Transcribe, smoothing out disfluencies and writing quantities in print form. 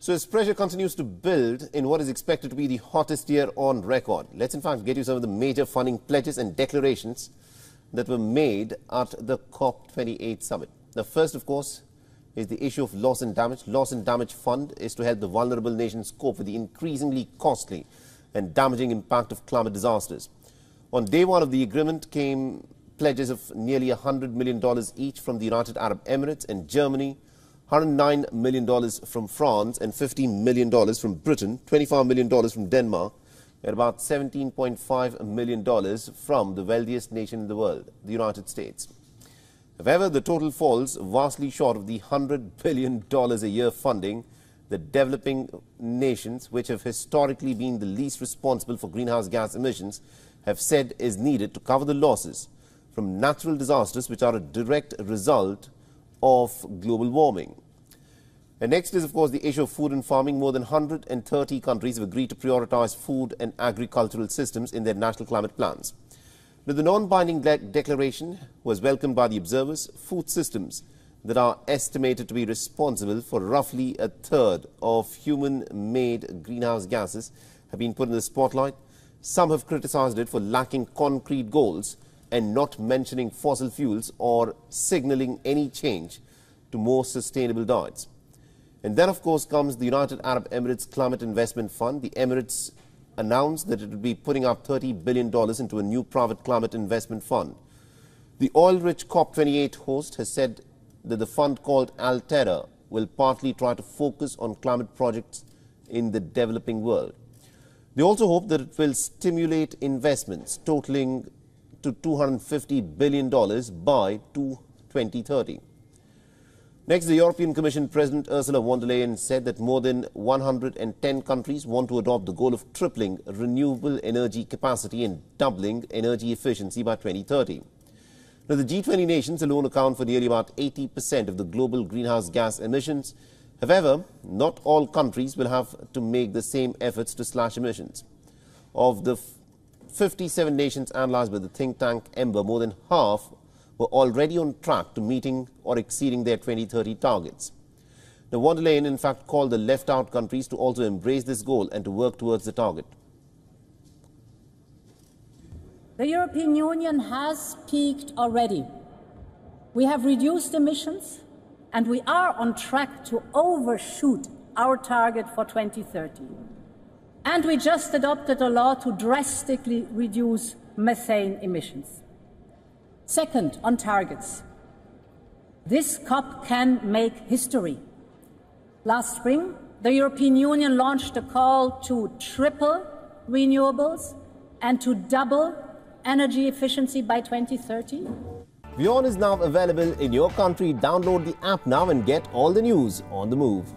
So as pressure continues to build in what is expected to be the hottest year on record, let's in fact get you some of the major funding pledges and declarations that were made at the Cop28 summit. The first, of course, is the issue of loss and damage. Loss and damage fund is to help the vulnerable nations cope with the increasingly costly and damaging impact of climate disasters. On day one of the agreement came pledges of nearly $100 million each from the United Arab Emirates and Germany, $109 million from France and $15 million from Britain, $25 million from Denmark, and about $17.5 million from the wealthiest nation in the world, the United States. However, the total falls vastly short of the $100 billion a year funding that developing nations, which have historically been the least responsible for greenhouse gas emissions, have said is needed to cover the losses from natural disasters which are a direct result of global warming. And next is, of course, the issue of food and farming. More than 130 countries have agreed to prioritize food and agricultural systems in their national climate plans. Now, the non-binding declaration was welcomed by the observers. Food systems that are estimated to be responsible for roughly a third of human-made greenhouse gases have been put in the spotlight. Some have criticized it for lacking concrete goals and not mentioning fossil fuels or signaling any change to more sustainable diets. And then, of course, comes the United Arab Emirates Climate Investment Fund. The Emirates announced that it would be putting up $30 billion into a new private climate investment fund. The oil-rich COP28 host has said that the fund called ALTÉRRA will partly try to focus on climate projects in the developing world. They also hope that it will stimulate investments totaling to $250 billion by 2030. Next, the European Commission President Ursula von der Leyen said that more than 110 countries want to adopt the goal of tripling renewable energy capacity and doubling energy efficiency by 2030. Now, the G20 nations alone account for nearly about 80% of the global greenhouse gas emissions. However, not all countries will have to make the same efforts to slash emissions. Of the 57 nations analyzed by the think tank Ember, more than half were already on track to meeting or exceeding their 2030 targets. Now, von der Leyen in fact called the left-out countries to also embrace this goal and to work towards the target. The European Union has peaked already. We have reduced emissions and we are on track to overshoot our target for 2030. And we just adopted a law to drastically reduce methane emissions. Second, on targets. This COP can make history. Last spring, the European Union launched a call to triple renewables and to double energy efficiency by 2030. WION is now available in your country. Download the app now and get all the news on the move.